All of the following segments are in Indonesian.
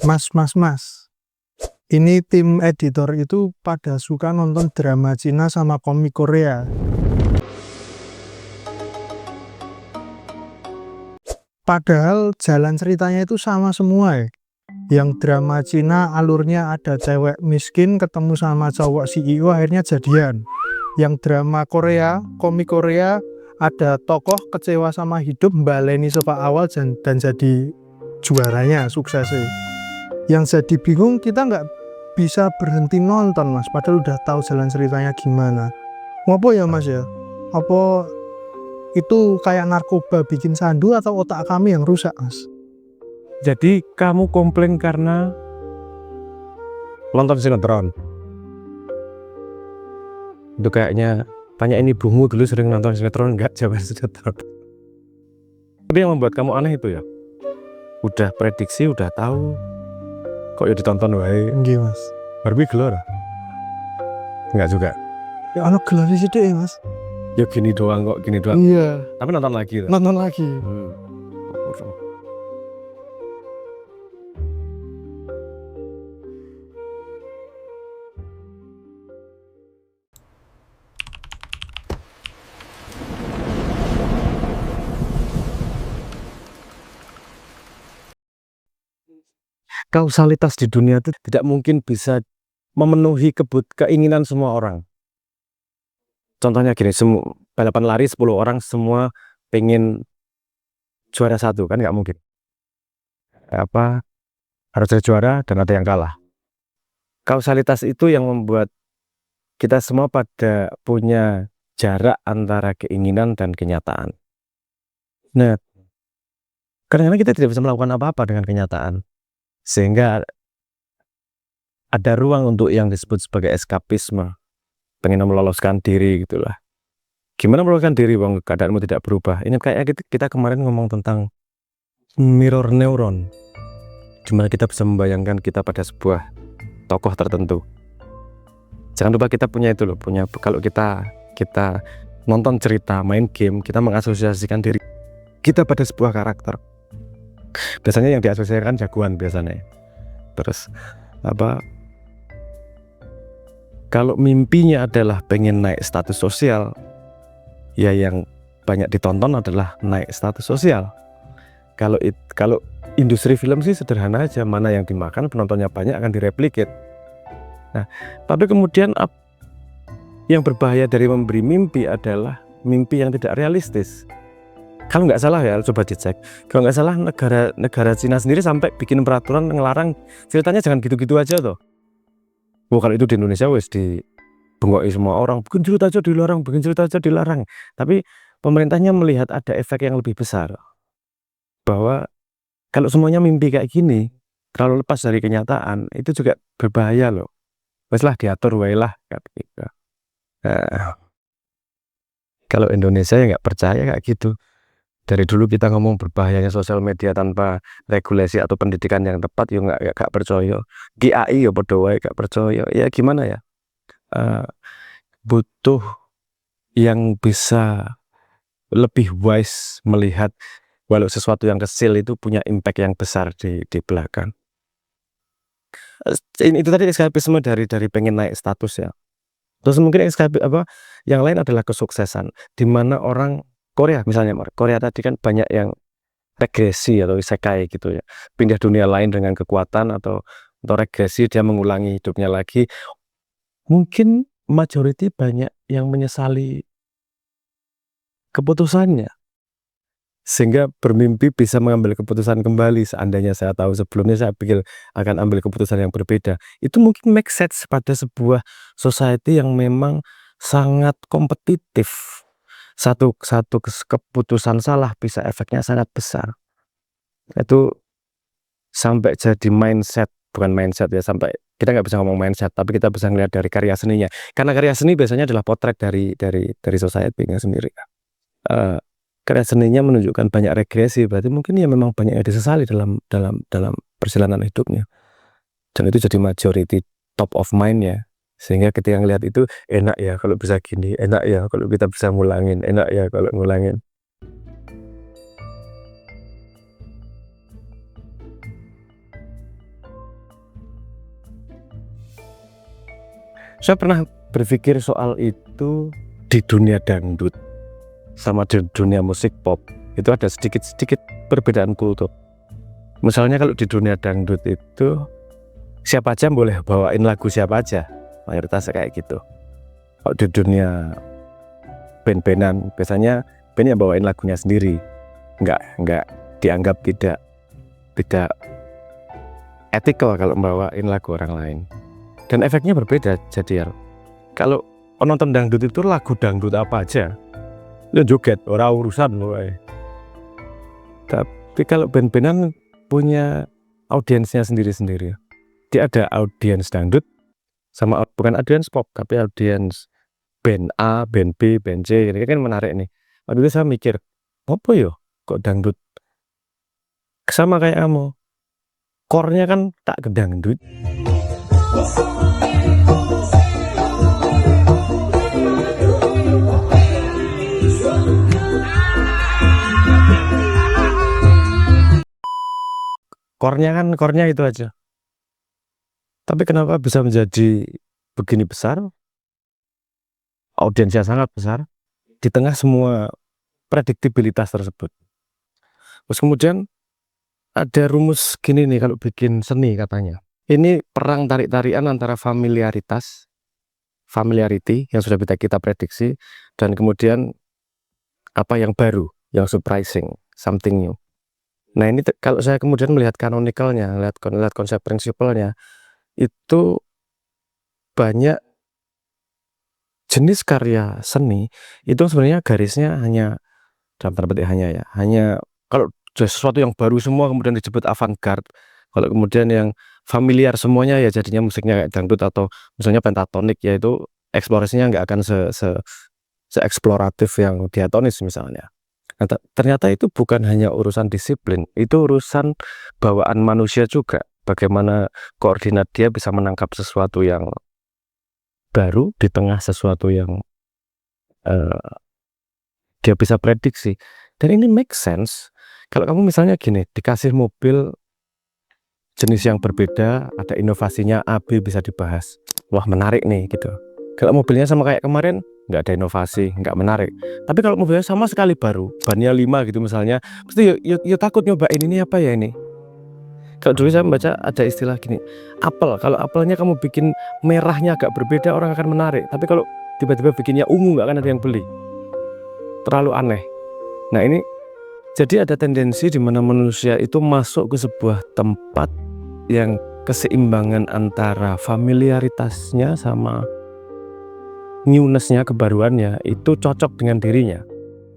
Mas. Ini tim editor itu pada suka nonton drama Cina sama komik Korea. Padahal jalan ceritanya itu sama semua ya. Yang drama Cina alurnya ada cewek miskin ketemu sama cowok CEO akhirnya jadian. Yang drama Korea, komik Korea, ada tokoh kecewa sama hidup baleni sejak awal dan jadi juaranya, suksesnya. Yang jadi bingung kita nggak bisa berhenti nonton mas, padahal udah tahu jalan ceritanya gimana. Apa ya mas ya? Apa itu kayak narkoba bikin sandu atau otak kami yang rusak mas? Jadi kamu komplain karena nonton sinetron? Itu kayaknya tanya ini bungu dulu sering nonton sinetron enggak? Jawab sinetron. Tapi yang membuat kamu aneh itu ya? Udah prediksi, udah tahu, kok ya ditonton wae. Nggih mas. Barbie gelor? Enggak juga. Ya anak gelar sih deh mas. Ya gini doang kok, gini doang. Iya. Tapi nonton lagi. Nonton lagi. Kausalitas di dunia itu tidak mungkin bisa memenuhi keinginan semua orang. Contohnya gini, balapan lari 10 orang semua pengen juara 1 kan nggak mungkin. Harus ada juara dan ada yang kalah. Kausalitas itu yang membuat kita semua pada punya jarak antara keinginan dan kenyataan. Nah, kadang-kadang kita tidak bisa melakukan apa-apa dengan kenyataan. Sehingga ada ruang untuk yang disebut sebagai eskapisme, pengen meloloskan diri gitulah. Gimana meloloskan diri bang, keadaanmu tidak berubah. Ini kayak kita kemarin ngomong tentang mirror neuron, dimana kita bisa membayangkan kita pada sebuah tokoh tertentu. Jangan lupa kita punya itu loh, kalau kita nonton cerita, main game, kita mengasosiasikan diri kita pada sebuah karakter. Biasanya yang diasosiasikan jagoan biasanya. Terus kalau mimpinya adalah pengen naik status sosial, ya yang banyak ditonton adalah naik status sosial. Kalau industri film sih sederhana aja, mana yang dimakan penontonnya banyak akan direplikate. Nah, tapi kemudian yang berbahaya dari memberi mimpi adalah mimpi yang tidak realistis. Kalau nggak salah ya, coba dicek. Kalau nggak salah negara Cina sendiri sampai bikin peraturan ngelarang ceritanya jangan gitu-gitu aja toh. Kalau itu di Indonesia wes dibenggoki semua orang, bikin cerita aja dilarang. Tapi pemerintahnya melihat ada efek yang lebih besar. Bahwa kalau semuanya mimpi kayak gini, terlalu lepas dari kenyataan, itu juga berbahaya loh. Wes lah diatur wae lah kayak gitu. Kalau Indonesia ya nggak percaya kayak gitu. Dari dulu kita ngomong berbahayanya sosial media tanpa regulasi atau pendidikan yang tepat, ya nggak percaya. GAI ya padha wae nggak percaya. Ya gimana ya? Butuh yang bisa lebih wise melihat walau sesuatu yang kecil itu punya impact yang besar di belakang. Itu tadi eskapisme dari pengen naik status ya. Terus mungkin yang lain adalah kesuksesan, di mana orang Korea misalnya, Korea tadi kan banyak yang regresi atau isekai gitu ya, pindah dunia lain dengan kekuatan atau regresi, dia mengulangi hidupnya lagi. Mungkin majority banyak yang menyesali keputusannya, sehingga bermimpi bisa mengambil keputusan kembali. Seandainya saya tahu sebelumnya, saya pikir akan ambil keputusan yang berbeda. Itu mungkin make sense pada sebuah society yang memang sangat kompetitif. Satu keputusan salah bisa efeknya sangat besar. Itu sampai jadi bukan mindset ya, sampai kita nggak bisa ngomong mindset, tapi kita bisa ngelihat dari karya seninya. Karena karya seni biasanya adalah potret dari society-nya sendiri. Karya seninya menunjukkan banyak regresi, berarti mungkin ya memang banyak yang disesali dalam perjalanan hidupnya. Dan itu jadi majority top of mind ya. Sehingga ketika ngelihat itu, enak ya kalau bisa gini, enak ya kalau kita bisa ngulangin, enak ya kalau ngulangin. Saya pernah berpikir soal itu di dunia dangdut sama di dunia musik pop. Itu ada sedikit-sedikit perbedaan kultur. Misalnya kalau di dunia dangdut itu siapa aja boleh bawain lagu siapa aja, mayoritasnya kayak gitu. Kalau di dunia band-bandan biasanya band yang bawain lagunya sendiri, nggak dianggap tidak ethical kalau bawain lagu orang lain. Dan efeknya berbeda jadi kalau penonton dangdut itu lagu dangdut apa aja ya joget, ora urusan loh. Tapi kalau band-bandan punya audiensnya sendiri-sendiri. Dia ada audiens dangdut sama bukan audiens pop, tapi audiens band A, band B, band C. Ini kan menarik nih. Waktu itu saya mikir, apa yo kok dangdut sama kayak kamu. Core-nya kan tak ke dangdut. Core-nya itu aja. Tapi kenapa bisa menjadi begini besar? Audiensnya sangat besar di tengah semua prediktibilitas tersebut. Terus kemudian ada rumus gini nih kalau bikin seni katanya. Ini perang tarik-tarian antara familiarity yang sudah kita prediksi, dan kemudian apa yang baru, yang surprising, something new. Nah ini kalau saya kemudian melihat canonicalnya, lihat konsep prinsipalnya, itu banyak jenis karya seni itu sebenarnya garisnya hanya dalam tanda petik hanya kalau sesuatu yang baru semua kemudian disebut avant-garde. Kalau kemudian yang familiar semuanya ya jadinya musiknya kayak dangdut atau misalnya pentatonik, yaitu eksplorasinya nggak akan se eksploratif yang diatonis misalnya. Nah, ternyata itu bukan hanya urusan disiplin, itu urusan bawaan manusia juga. Bagaimana koordinat dia bisa menangkap sesuatu yang baru di tengah sesuatu yang dia bisa prediksi. Dan ini make sense. Kalau kamu misalnya gini, dikasih mobil jenis yang berbeda, ada inovasinya A, B bisa dibahas. Wah menarik nih gitu. Kalau mobilnya sama kayak kemarin, nggak ada inovasi, nggak menarik. Tapi kalau mobilnya sama sekali baru, bannya 5 gitu misalnya, pasti yuk takut nyobain ini apa ya ini. Kalau dulu saya membaca ada istilah gini, apel. Kalau apelnya kamu bikin merahnya agak berbeda, orang akan menarik. Tapi kalau tiba-tiba bikinnya ungu, nggak akan ada yang beli. Terlalu aneh. Nah ini jadi ada tendensi di mana manusia itu masuk ke sebuah tempat yang keseimbangan antara familiaritasnya sama newness-nya, kebaruannya itu cocok dengan dirinya.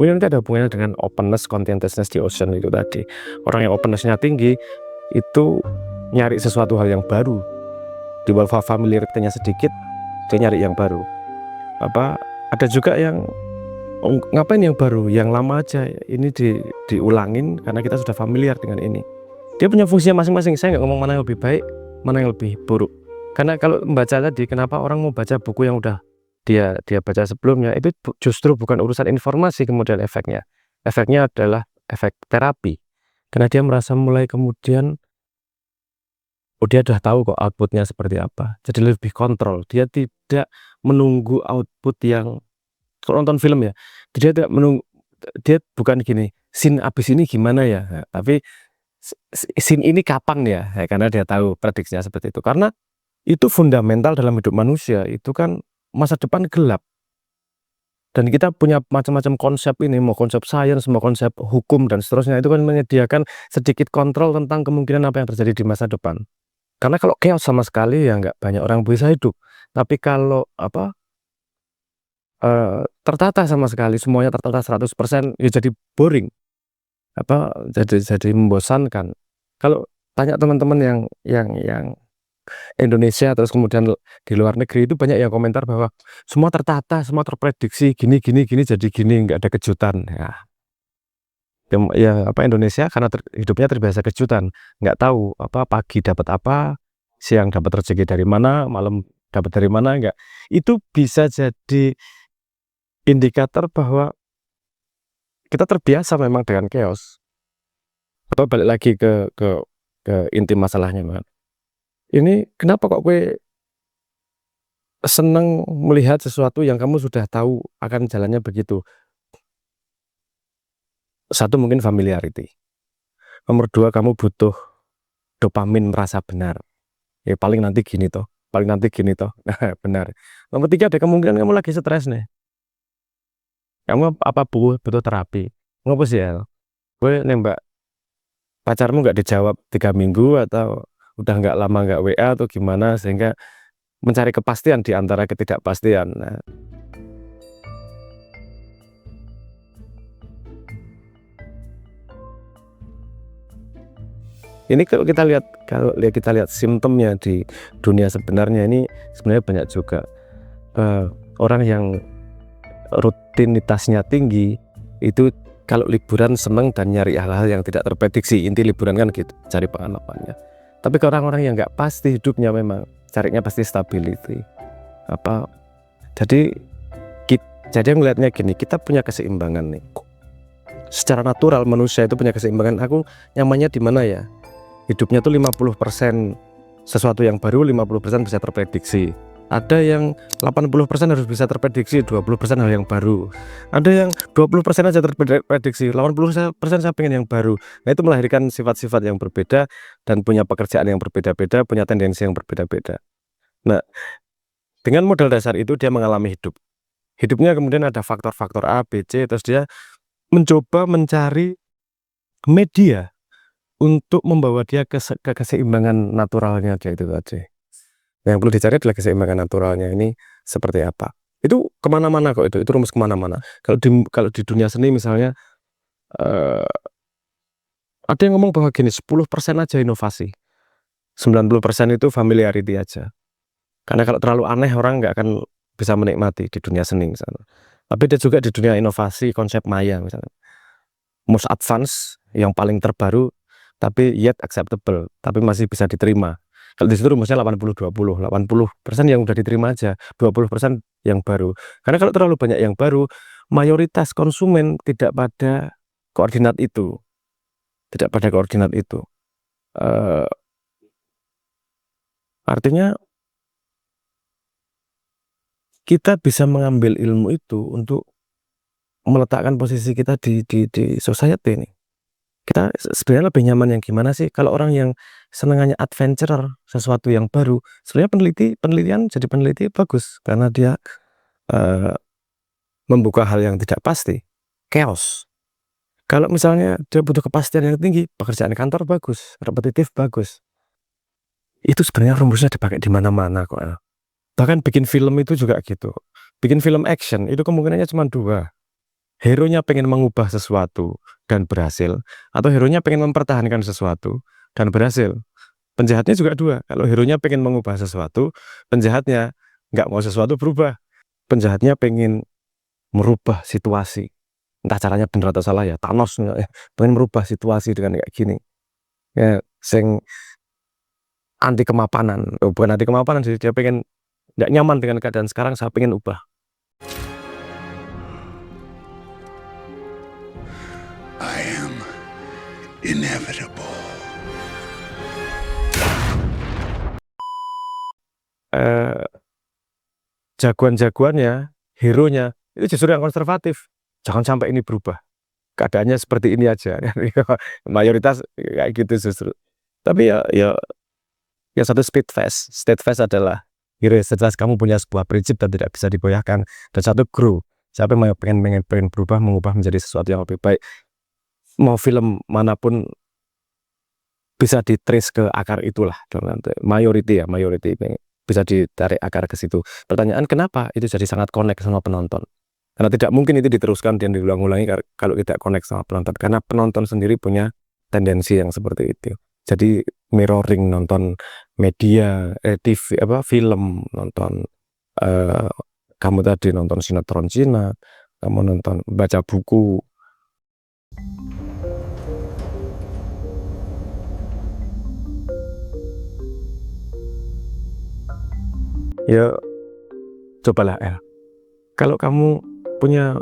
Ini nanti ada hubungannya dengan openness, contentiousness di ocean itu tadi. Orang yang openness-nya tinggi itu nyari sesuatu hal yang baru. Di bawah familiaritasnya sedikit, dia nyari yang baru. Ada juga yang ngapain yang baru, yang lama aja ini diulangin karena kita sudah familiar dengan ini. Dia punya fungsinya masing-masing. Saya nggak ngomong mana yang lebih baik, mana yang lebih buruk. Karena kalau membaca tadi, kenapa orang mau baca buku yang udah dia baca sebelumnya, itu justru bukan urusan informasi kemudian efeknya. Efeknya adalah efek terapi. Karena dia merasa mulai kemudian dia udah tahu kok outputnya seperti apa. Jadi lebih kontrol. Dia tidak menunggu output yang kalau nonton film ya. Dia tidak menunggu, dia bukan gini, scene abis ini gimana ya. Nah, tapi scene ini kapan ya? Karena dia tahu prediksinya seperti itu. Karena itu fundamental dalam hidup manusia. Itu kan masa depan gelap. Dan kita punya macam-macam konsep ini, mau konsep sains, mau konsep hukum dan seterusnya, itu kan menyediakan sedikit kontrol tentang kemungkinan apa yang terjadi di masa depan. Karena kalau chaos sama sekali ya nggak banyak orang bisa hidup. Tapi kalau tertata sama sekali, semuanya tertata 100%, ya jadi boring. Jadi membosankan. Kalau tanya teman-teman yang Indonesia terus kemudian di luar negeri, itu banyak yang komentar bahwa semua tertata, semua terprediksi, gini jadi gini, nggak ada kejutan. Indonesia karena hidupnya terbiasa kejutan, nggak tahu pagi dapat apa, siang dapat rezeki dari mana, malam dapat dari mana, nggak. Itu bisa jadi indikator bahwa kita terbiasa memang dengan chaos. Atau balik lagi ke inti masalahnya, Mbak. Ini kenapa kok gue senang melihat sesuatu yang kamu sudah tahu akan jalannya begitu. Satu mungkin familiarity. Nomor dua, kamu butuh dopamin merasa benar. Ya paling nanti gini toh, paling nanti gini toh. Benar. Nomor tiga, ada kemungkinan kamu lagi stres nih. Kamu apa butuh terapi? Ngapa sih ya? Gue nembak pacarmu nggak dijawab 3 minggu, atau udah nggak lama nggak WA atau gimana, sehingga mencari kepastian di antara ketidakpastian. Nah, ini kalau kita lihat simptomnya di dunia sebenarnya, ini sebenarnya banyak juga orang yang rutinitasnya tinggi itu kalau liburan seneng dan nyari hal-hal yang tidak terprediksi. Inti liburan kan gitu, cari pengalamannya. Tapi ke orang-orang yang nggak pasti hidupnya, memang carinya pasti stability. Jadi ngelihatnya gini, kita punya keseimbangan nih. Secara natural manusia itu punya keseimbangan. Aku nyamannya di mana ya? Hidupnya tuh 50% sesuatu yang baru, 50% bisa terprediksi. Ada yang 80% harus bisa terprediksi, 20% hal yang baru. Ada yang 20% aja terprediksi, 80% saya pengen yang baru. Nah, itu melahirkan sifat-sifat yang berbeda dan punya pekerjaan yang berbeda-beda, punya tendensi yang berbeda-beda. Nah, dengan modal dasar itu dia mengalami hidup. Hidupnya kemudian ada faktor-faktor A, B, C, terus dia mencoba mencari media untuk membawa dia ke keseimbangan naturalnya dia itu tadi. Yang perlu dicari adalah keseimbangan naturalnya ini seperti apa. Itu kemana-mana kok, itu rumus kemana-mana. Kalau di dunia seni misalnya, ada yang ngomong bahwa gini, 10% aja inovasi, 90% itu familiarity aja. Karena kalau terlalu aneh orang nggak akan bisa menikmati di dunia seni misalnya. Tapi ada juga di dunia inovasi, konsep maya misalnya, most advance, yang paling terbaru, tapi yet acceptable, tapi masih bisa diterima. Kalau di situ rumusnya 80-20, 80% yang udah diterima aja, 20% yang baru. Karena kalau terlalu banyak yang baru, mayoritas konsumen tidak pada koordinat itu. Artinya kita bisa mengambil ilmu itu untuk meletakkan posisi kita di society ini. Kita sebenarnya lebih nyaman yang gimana sih? Kalau orang yang senengannya adventure, sesuatu yang baru, sebenarnya penelitian jadi peneliti bagus karena dia membuka hal yang tidak pasti, chaos. Kalau misalnya dia butuh kepastian yang tinggi, pekerjaan kantor bagus, repetitif bagus. Itu sebenarnya rumusnya dipakai di mana-mana kok. Bahkan bikin film itu juga gitu. Bikin film action itu kemungkinannya cuma dua. Hero-nya pengen mengubah sesuatu dan berhasil, atau hero-nya pengen mempertahankan sesuatu dan berhasil. Penjahatnya juga dua. Kalau hero-nya pengen mengubah sesuatu, penjahatnya nggak mau sesuatu berubah. Penjahatnya pengen merubah situasi. Entah caranya benar atau salah ya. Thanos pengen merubah situasi dengan kayak gini. Ya, sing anti kemapanan. Bukan anti kemapanan sih, dia pengen nggak nyaman dengan keadaan sekarang, saya pengen ubah. I am inevitable. Jagoan-jagoannya, hero-nya itu justru yang konservatif. Jangan sampai ini berubah. Keadaannya seperti ini aja. Mayoritas kayak gitu justru. Tapi ya satu steadfast adalah hero sejelas kamu punya sebuah prinsip dan tidak bisa digoyahkan. Dan satu grow. Siapa yang pengen berubah, mengubah menjadi sesuatu yang lebih baik. Mau film manapun bisa ditrace ke akar itulah. Mayority bisa ditarik akar ke situ. Pertanyaan kenapa itu jadi sangat connect sama penonton? Karena tidak mungkin itu diteruskan dan diulang-ulangi kalau tidak connect sama penonton. Karena penonton sendiri punya tendensi yang seperti itu. Jadi mirroring, nonton media, TV, film, nonton kamu tadi nonton sinetron Cina, kamu nonton baca buku. Ya cobalah kalau kamu punya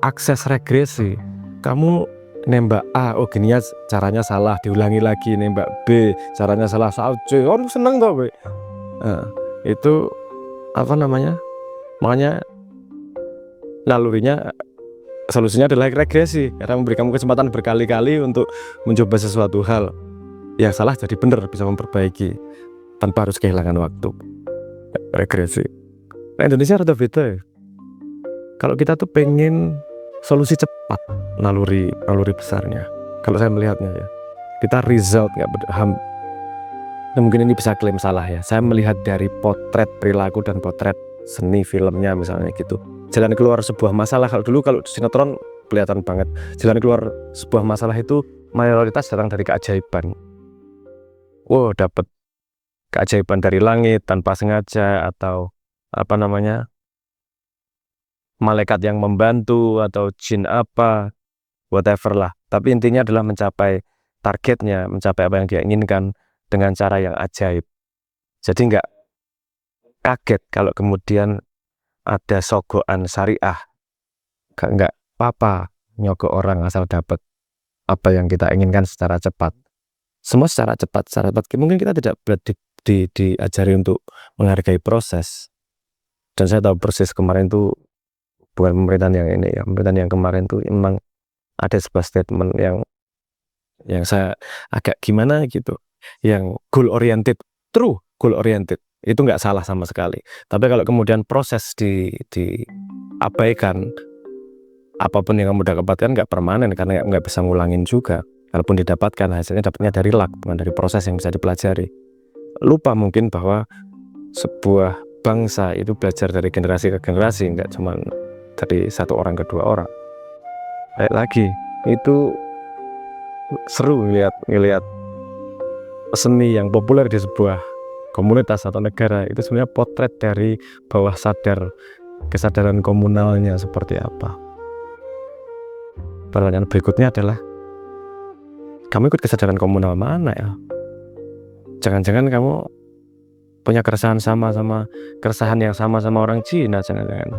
akses regresi, kamu nembak A, oh gini ya caranya salah, diulangi lagi, nembak B, caranya salah, seneng tau be. Itu apa namanya, makanya nalurinya solusinya adalah regresi, karena memberi kamu kesempatan berkali-kali untuk mencoba sesuatu hal. Yang salah jadi benar, bisa memperbaiki tanpa harus kehilangan waktu. Regresi. Nah, Indonesia rada beda ya. Kalau kita tuh pengen solusi cepat, naluri besarnya. Kalau saya melihatnya ya, kita result nggak berham. Nah, mungkin ini bisa klaim salah ya. Saya melihat dari potret perilaku dan potret seni filmnya misalnya gitu. Jalan keluar sebuah masalah, kalau sinetron kelihatan banget. Jalan keluar sebuah masalah itu mayoritas datang dari keajaiban. Wow, dapat keajaiban dari langit tanpa sengaja, atau apa namanya, malaikat yang membantu, atau jin apa, whatever lah. Tapi intinya adalah mencapai targetnya, mencapai apa yang dia inginkan dengan cara yang ajaib. Jadi nggak kaget kalau kemudian ada sogokan syariah. Nggak apa-apa nyogok orang asal dapat apa yang kita inginkan secara cepat. Semua secara cepat. Mungkin kita tidak diajari untuk menghargai proses. Dan saya tahu persis kemarin tuh bukan pemerintahan yang ini ya, pemerintahan yang kemarin tuh memang ada sebuah statement yang saya agak gimana gitu, yang goal oriented, true goal oriented, itu nggak salah sama sekali. Tapi kalau kemudian proses diabaikan, apapun yang kamu dapatkan nggak permanen, karena nggak bisa ngulangin juga. Kalaupun didapatkan, hasilnya dapatnya dari luck, bukan dari proses yang bisa dipelajari. Lupa mungkin bahwa sebuah bangsa itu belajar dari generasi ke generasi, nggak cuma dari satu orang ke dua orang. Baik lagi, itu seru ngelihat seni yang populer di sebuah komunitas atau negara. Itu sebenarnya potret dari bawah sadar, kesadaran komunalnya seperti apa. Pertanyaan berikutnya adalah, kamu ikut kesadaran komunal mana ya? Jangan-jangan kamu punya keresahan sama keresahan yang sama orang Cina, jangan-jangan.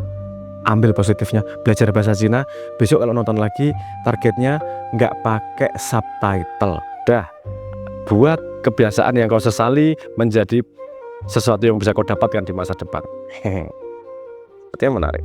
Ambil positifnya, belajar bahasa Cina, besok kalau nonton lagi targetnya nggak pakai subtitle. Dah, buat kebiasaan yang kau sesali menjadi sesuatu yang bisa kau dapatkan di masa depan. Sepertinya menarik.